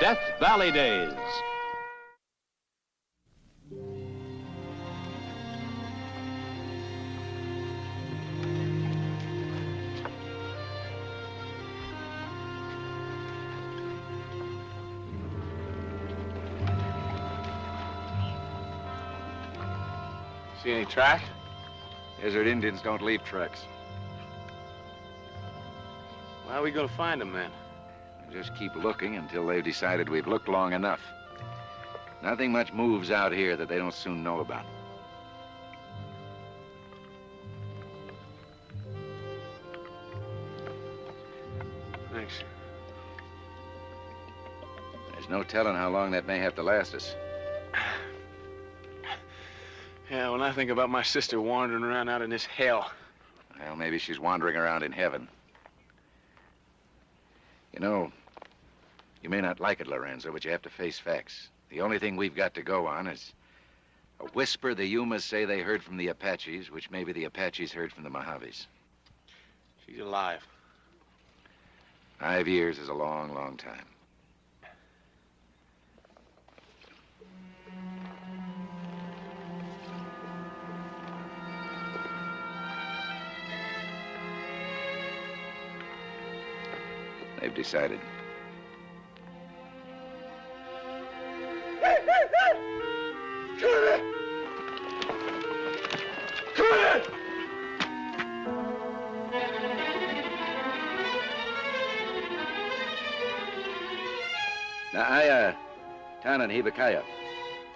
Death Valley Days. See any track? Desert Indians don't leave tracks. How are we gonna find them, then? Just keep looking until they've decided we've looked long enough. Nothing much moves out here that they don't soon know about. Thanks. There's no telling how long that may have to last us. Yeah, when I think about my sister wandering around out in this hell. Well, maybe she's wandering around in heaven. You know, you may not like it, Lorenzo, but you have to face facts. The only thing we've got to go on is a whisper the Yumas say they heard from the Apaches, which maybe the Apaches heard from the Mojaves. She's alive. 5 years is a long, long time. They've decided. Naaya, Tanan Hibakaya.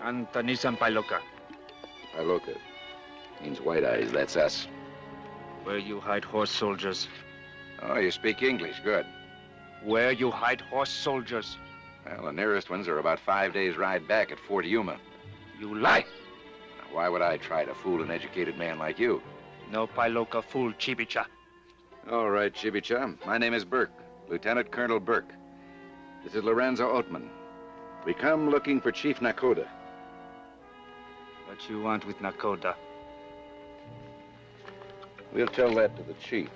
Antanisan Pailoka. Pailoka means white eyes, that's us. Where you hide horse soldiers. Oh, you speak English, good. Where you hide horse soldiers. Well, the nearest ones are about 5 days' ride back at Fort Yuma. You lie. Now, why would I try to fool an educated man like you? No Pailoka fool, Chibicha. All right, Chibicha. My name is Burke, Lieutenant Colonel Burke. This is Lorenzo Oatman. We come looking for Chief Nakoda. What you want with Nakoda? We'll tell that to the chief.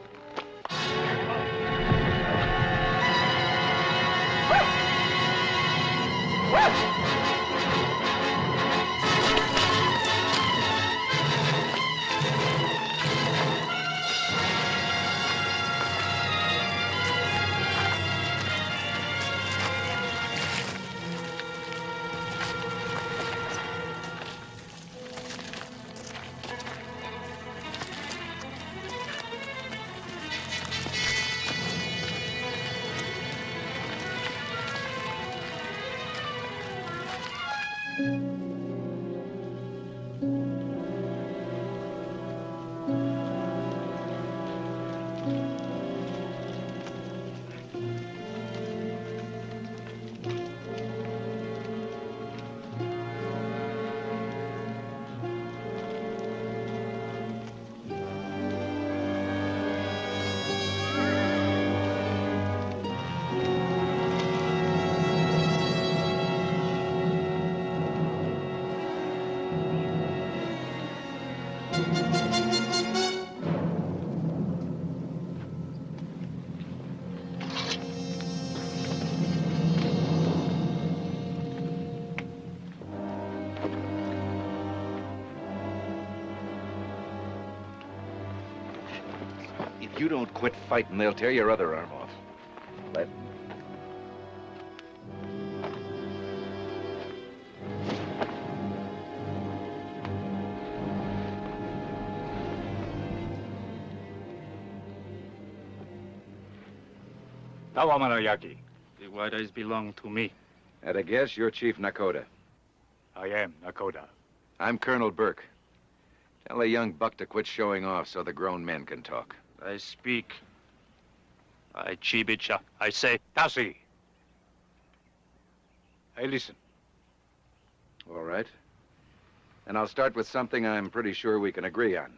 If you don't quit fighting, they'll tear your other arm off. Let... Nawamanayaki. The white eyes belong to me. At a guess, you're Chief Nakoda. I am Nakoda. I'm Colonel Burke. Tell the young buck to quit showing off so the grown men can talk. I speak. I Chibicha. I say, Tasi. I listen. All right. And I'll start with something I'm pretty sure we can agree on.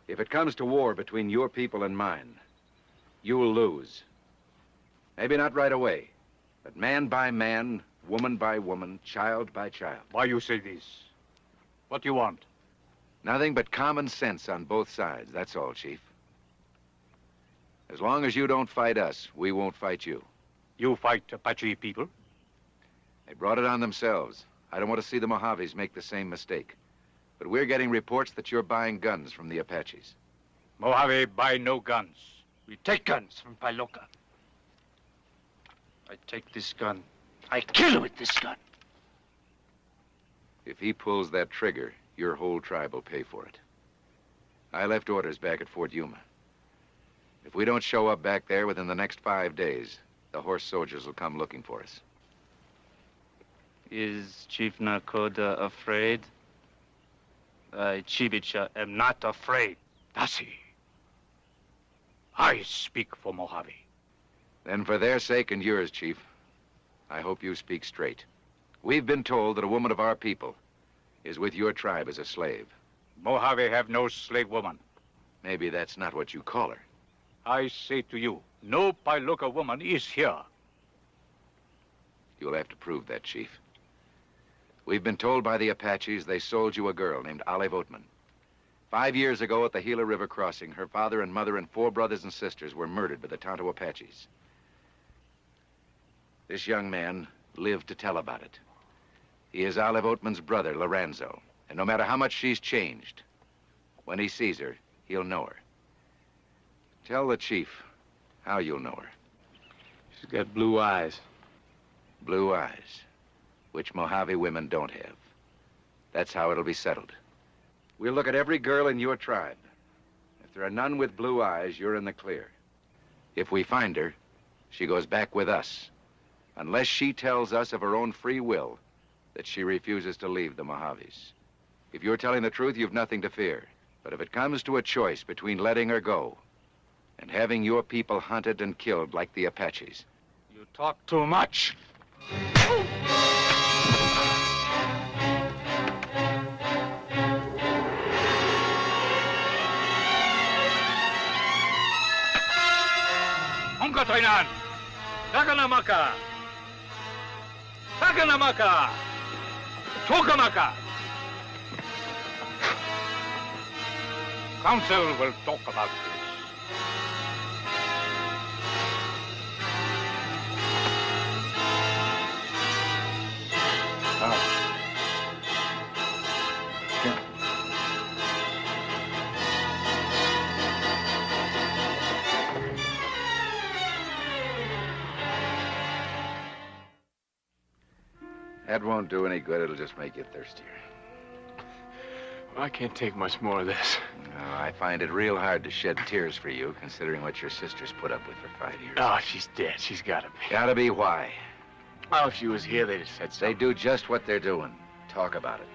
If it comes to war between your people and mine, you'll lose. Maybe not right away, but man by man, woman by woman, child by child. Why you say this? What you want? Nothing but common sense on both sides, that's all, Chief. As long as you don't fight us, we won't fight you. You fight Apache people? They brought it on themselves. I don't want to see the Mojaves make the same mistake. But we're getting reports that you're buying guns from the Apaches. Mojave buy no guns. We take guns from Pailoka. I take this gun. I kill with this gun. If he pulls that trigger, your whole tribe will pay for it. I left orders back at Fort Yuma. If we don't show up back there within the next 5 days, the horse soldiers will come looking for us. Is Chief Nakoda afraid? I, Chibicha, am not afraid. Nasi. I speak for Mojave. Then for their sake and yours, Chief, I hope you speak straight. We've been told that a woman of our people is with your tribe as a slave. Mojave have no slave woman. Maybe that's not what you call her. I say to you, no Pailoka woman is here. You'll have to prove that, Chief. We've been told by the Apaches they sold you a girl named Olive Oatman. 5 years ago at the Gila River crossing, her father and mother and 4 brothers and sisters were murdered by the Tonto Apaches. This young man lived to tell about it. He is Olive Oatman's brother, Lorenzo. And no matter how much she's changed, when he sees her, he'll know her. Tell the chief how you'll know her. She's got blue eyes. Blue eyes, which Mojave women don't have. That's how it'll be settled. We'll look at every girl in your tribe. If there are none with blue eyes, you're in the clear. If we find her, she goes back with us, unless she tells us of her own free will that she refuses to leave the Mojaves. If you're telling the truth, you've nothing to fear. But if it comes to a choice between letting her go and having your people hunted and killed like the Apaches... You talk too much. Ongkatainan! Takanamaka! Takanamaka! Tokamaka! Council will talk about this. That won't do any good. It'll just make you thirstier. Well, I can't take much more of this. No, I find it real hard to shed tears for you, considering what your sister's put up with for 5 years. Oh, she's dead. She's gotta be. Gotta be why? Oh, if she was here, they'd have said They something. do just what they're doing. Talk about it.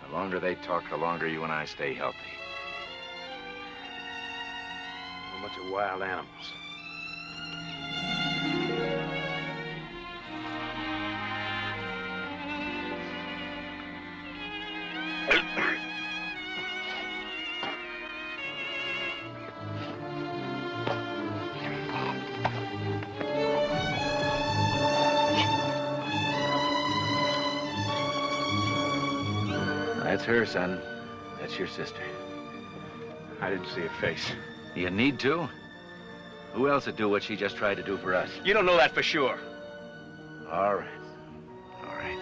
The longer they talk, the longer you and I stay healthy. A bunch of wild animals. That's her, son. That's your sister. I didn't see her face. You need to? Who else would do what she just tried to do for us? You don't know that for sure. All right. All right.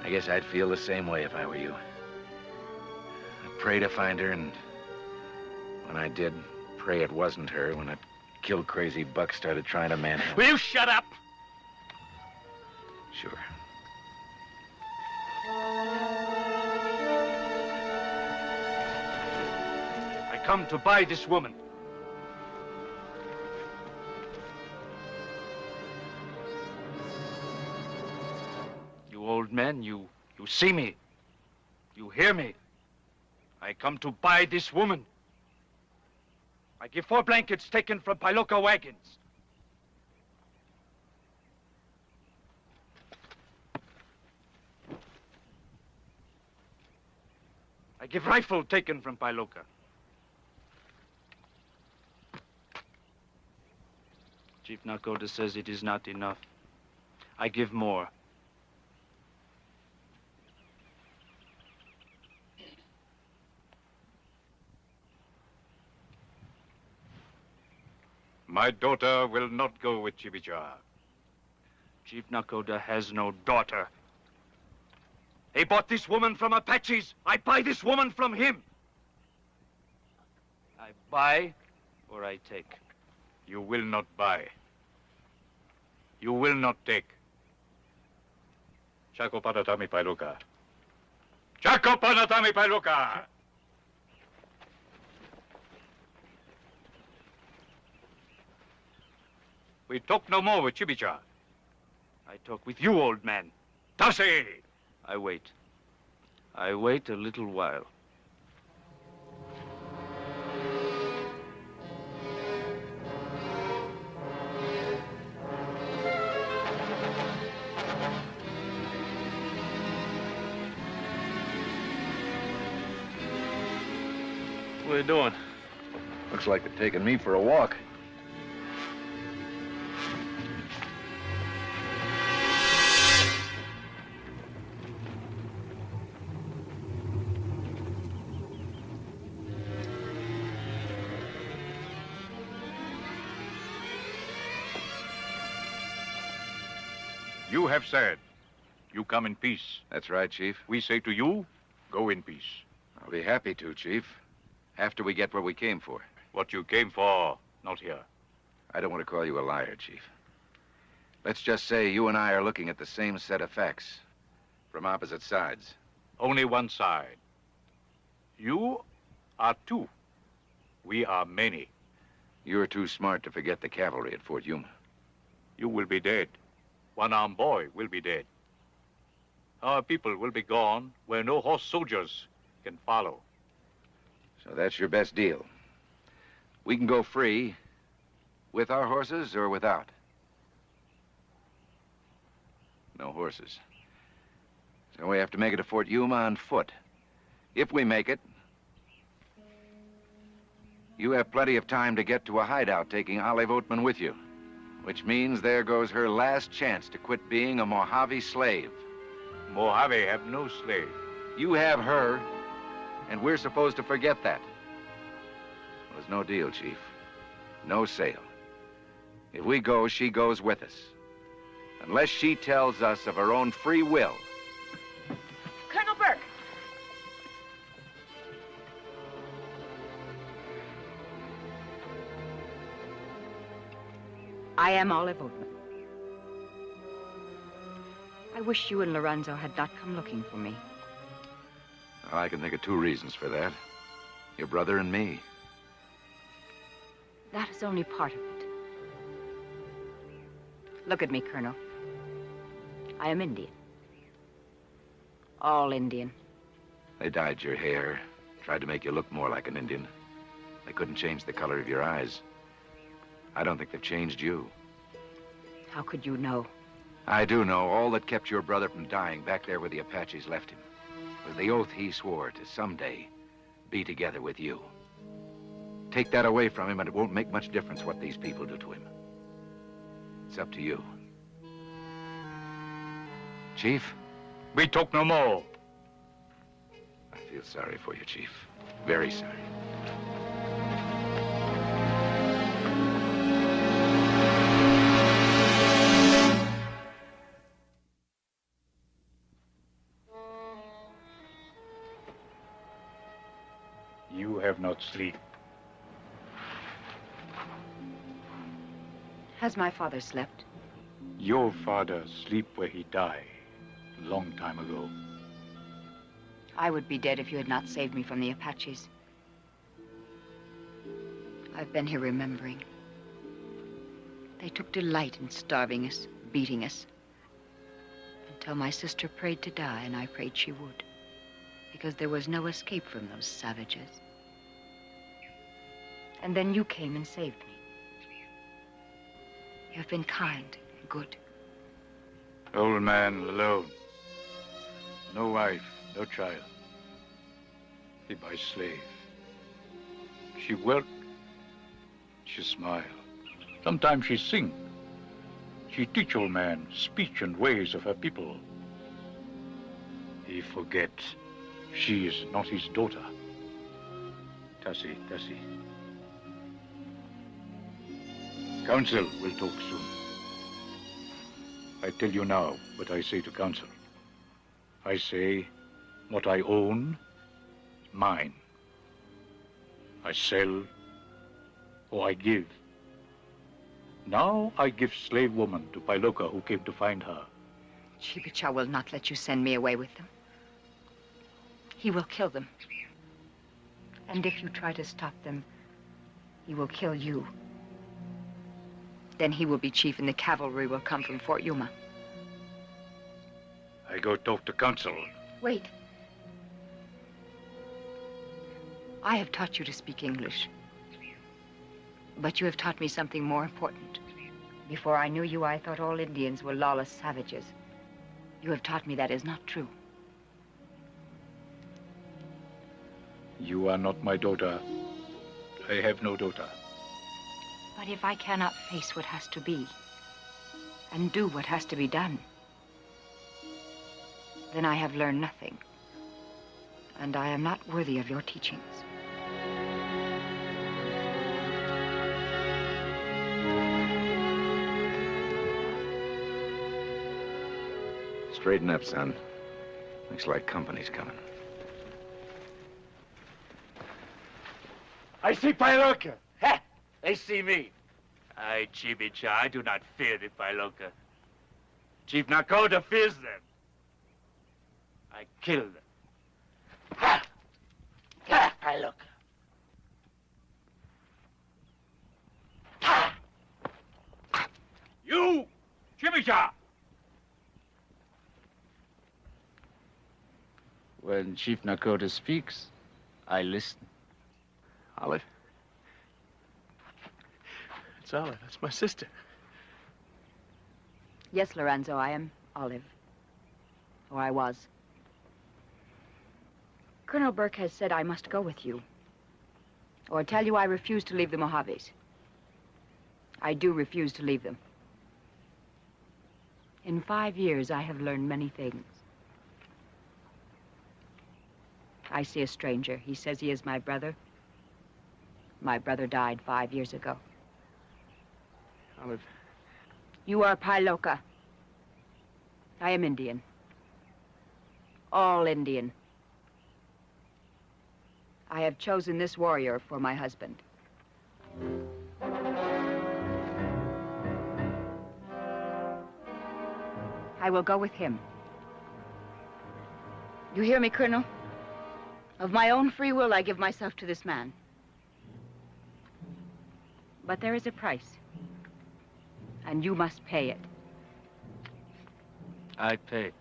I guess I'd feel the same way if I were you. I'd pray to find her, and when I did, pray it wasn't her when that killed crazy buck started trying to manhandle. Will you shut up? Sure. I come to buy this woman. You old men, you see me. You hear me. I come to buy this woman. I give 4 blankets taken from Pailoka wagons. I give rifle taken from Pailoka. Chief Nakoda says it is not enough. I give more. My daughter will not go with Chibicha. Chief Nakoda has no daughter. He bought this woman from Apaches. I buy this woman from him. I buy or I take. You will not buy. You will not take. Chakopanatami Pailuka. Chakopanatami Pailuka! We talk no more with Chibicha. I talk with you, old man. Tasi! I wait. I wait a little while. What are you doing? Looks like they're taking me for a walk. You have said you come in peace. That's right, Chief. We say to you, go in peace. I'll be happy to, Chief. After we get what we came for. What you came for, not here. I don't want to call you a liar, Chief. Let's just say you and I are looking at the same set of facts from opposite sides. Only one side. You are two. We are many. You're too smart to forget the cavalry at Fort Yuma. You will be dead. One-armed boy will be dead. Our people will be gone where no horse soldiers can follow. So that's your best deal. We can go free with our horses or without. No horses. So we have to make it to Fort Yuma on foot. If we make it, you have plenty of time to get to a hideout taking Olive Oatman with you. Which means there goes her last chance to quit being a Mojave slave. Mojave have no slave. You have her, and we're supposed to forget that. Well, there's no deal, Chief. No sale. If we go, she goes with us. Unless she tells us of her own free will. Colonel Burke! I am Olive Oatman. I wish you and Lorenzo had not come looking for me. Well, I can think of two reasons for that. Your brother and me. That is only part of it. Look at me, Colonel. I am Indian. All Indian. They dyed your hair, tried to make you look more like an Indian. They couldn't change the color of your eyes. I don't think they've changed you. How could you know? I do know. All that kept your brother from dying back there where the Apaches left him was the oath he swore to someday be together with you. Take that away from him and it won't make much difference what these people do to him. It's up to you. Chief? We talk no more. I feel sorry for you, Chief. Very sorry. You have not sleep. Has my father slept? Your father sleep where he died long time ago. I would be dead if you had not saved me from the Apaches. I've been here remembering. They took delight in starving us, beating us. Until my sister prayed to die, and I prayed she would. Because there was no escape from those savages. And then you came and saved me. You have been kind and good. Old man alone. No wife, no child. He by slave. She work. She smile. Sometimes she sing. She teach old man speech and ways of her people. He forget she is not his daughter. Tassie, Tassie. Council will talk soon. I tell you now what I say to council. I say what I own, mine. I sell or I give. Now I give slave woman to Piloka who came to find her. Chibicha will not let you send me away with them. He will kill them. And if you try to stop them, he will kill you. Then he will be chief and the cavalry will come from Fort Yuma. I go talk to council. Wait. I have taught you to speak English. But you have taught me something more important. Before I knew you, I thought all Indians were lawless savages. You have taught me that is not true. You are not my daughter. I have no daughter. But if I cannot face what has to be, and do what has to be done, then I have learned nothing. And I am not worthy of your teachings. Straighten up, son. Looks like company's coming. I see Piloka. Ha! They see me. I, Chibicha, I do not fear the Piloka. Chief Nakota fears them. I kill them. Ha! Ha! Piloka. Ha! You, Chibicha! When Chief Nakota speaks, I listen. Olive? It's Olive. That's my sister. Yes, Lorenzo, I am Olive. Or I was. Colonel Burke has said I must go with you. Or tell you I refuse to leave the Mojaves. I do refuse to leave them. In 5 years, I have learned many things. I see a stranger. He says he is my brother. My brother died 5 years ago. Olive. You are Piloka. I am Indian. All Indian. I have chosen this warrior for my husband. I will go with him. You hear me, Colonel? Of my own free will, I give myself to this man. But there is a price. And you must pay it. I pay.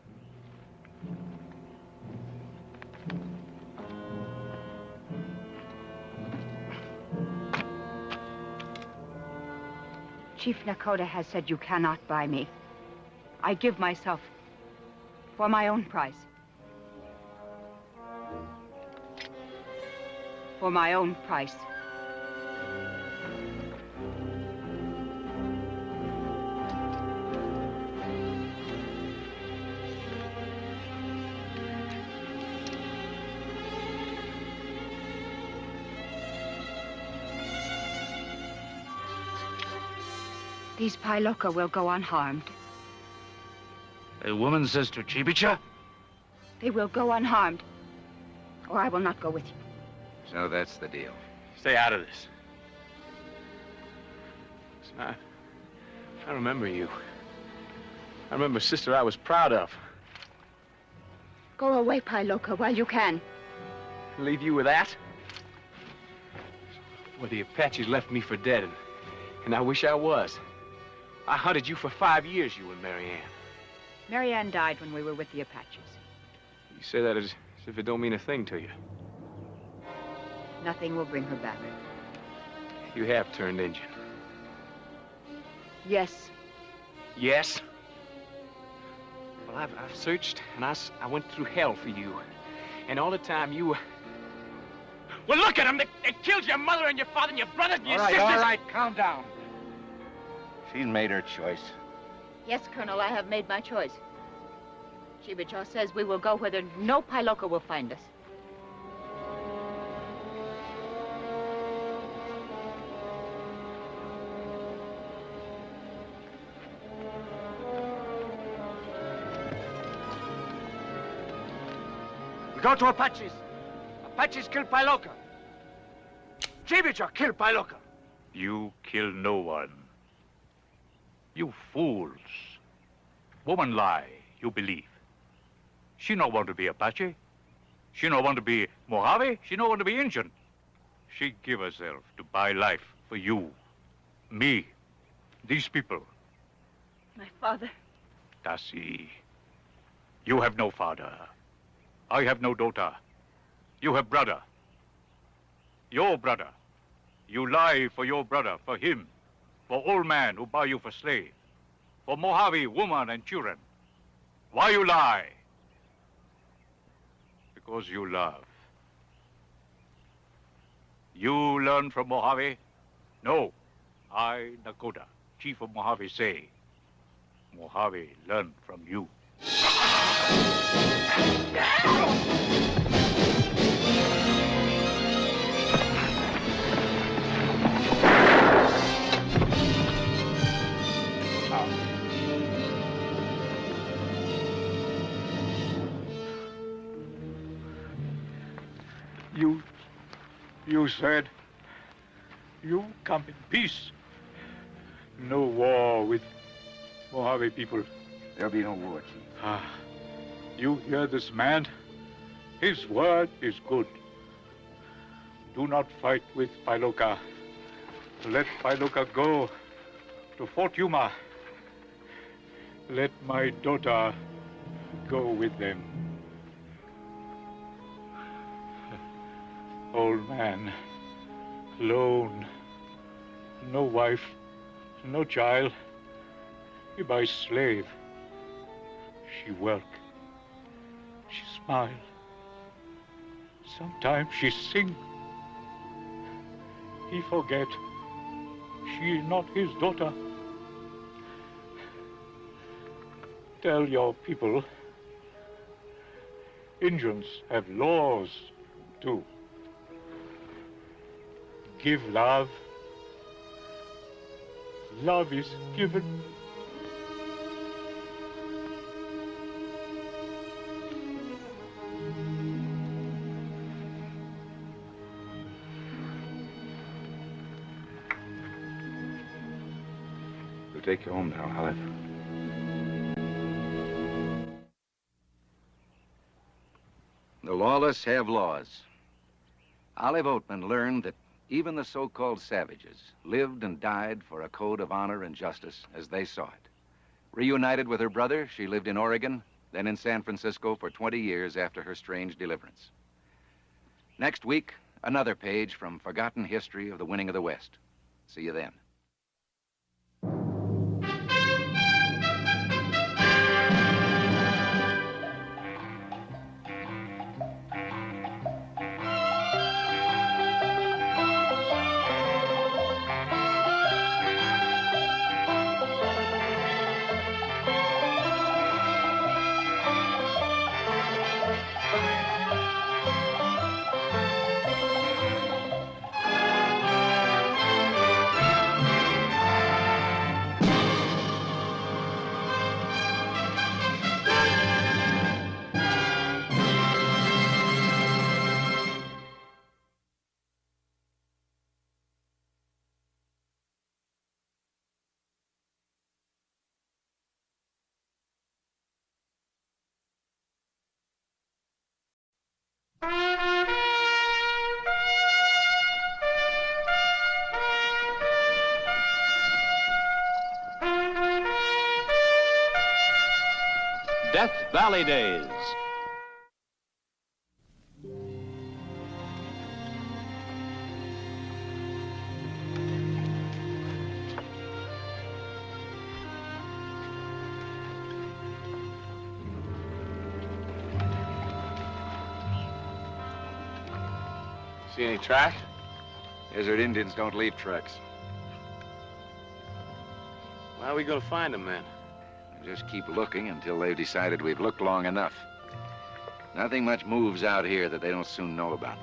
Chief Nakota has said you cannot buy me. I give myself for my own price. For my own price. These Piloka will go unharmed. A woman says to Chibicha? They will go unharmed, or I will not go with you. So that's the deal. Stay out of this. Listen, I remember you. I remember a sister I was proud of. Go away, Piloka, while you can. Leave you with that? Well, the Apaches left me for dead, and I wish I was. I hunted you for 5 years, you and Marianne. Marianne died when we were with the Apaches. You say that as if it don't mean a thing to you. Nothing will bring her back. You have turned Indian. Yes. Yes? Well, I've searched, and I went through hell for you. And all the time you were... Well, look at them! They killed your mother and your father and your brothers and your sisters! All right, calm down. She's made her choice. Yes, Colonel, I have made my choice. Chibicha says we will go where no Piloka will find us. We go to Apaches. Apaches kill Pailoka. Chibicha kill Pailoka. You kill no one. You fools. Woman lie, you believe. She no want to be Apache. She no want to be Mojave. She no want to be Indian. She give herself to buy life for you, me, these people. My father. Tassie, you have no father. I have no daughter. You have brother. Your brother. You lie for your brother, for him, for old man who buy you for slave, for Mojave woman and children. Why you lie? Because you love. You learn from Mojave? No. I, Nakoda, chief of Mojave, say, Mojave learn from you. You said you come in peace. No war with Mojave people. There'll be no war, Chief. You hear this man? His word is good. Do not fight with Pailoka. Let Pailoka go to Fort Yuma. Let my daughter go with them. Old man, alone, no wife, no child. He buys slave. She work. She smile. Sometimes she sing. He forget she is not his daughter. Tell your people, Indians have laws too. Give love. Love is given. We'll take you home now, Olive. The lawless have laws. Olive Oatman learned that even the so-called savages lived and died for a code of honor and justice as they saw it. Reunited with her brother, she lived in Oregon, then in San Francisco for 20 years after her strange deliverance. Next week, another page from Forgotten History of the Winning of the West. See you then. Death Valley Days. See any track? Desert Indians don't leave tracks. How are we gonna find them, then? Just keep looking until they've decided we've looked long enough. Nothing much moves out here that they don't soon know about.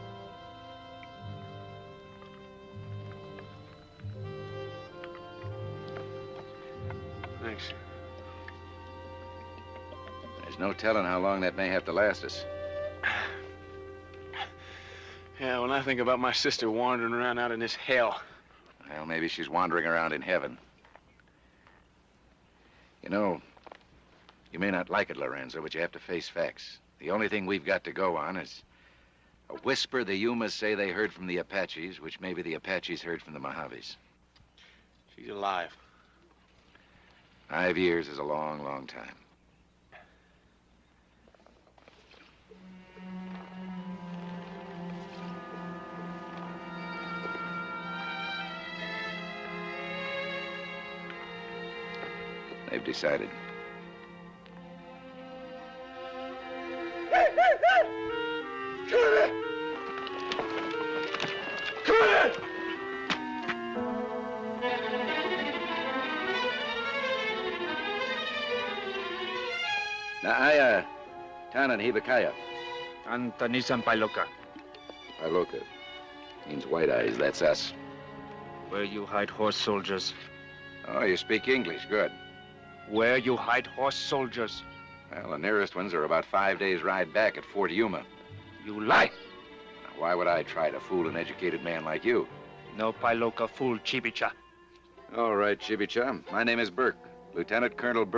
Thanks. There's no telling how long that may have to last us. Yeah, when I think about my sister wandering around out in this hell. Well, maybe she's wandering around in heaven. You know, you may not like it, Lorenzo, but you have to face facts. The only thing we've got to go on is a whisper the Yumas say they heard from the Apaches, which maybe the Apaches heard from the Mojaves. She's alive. 5 years is a long, long time. They've decided. Naaya, Tanan Hibakaya. Antanisan Pailoka. Pailoka. Means white eyes, that's us. Where you hide horse soldiers. Oh, you speak English, good. Where you hide horse soldiers. Well, the nearest ones are about 5 days' ride back at Fort Yuma. You lie. Now, why would I try to fool an educated man like you? No Pailoka fool, Chibicha. All right, Chibicha. My name is Burke, Lieutenant Colonel Burke.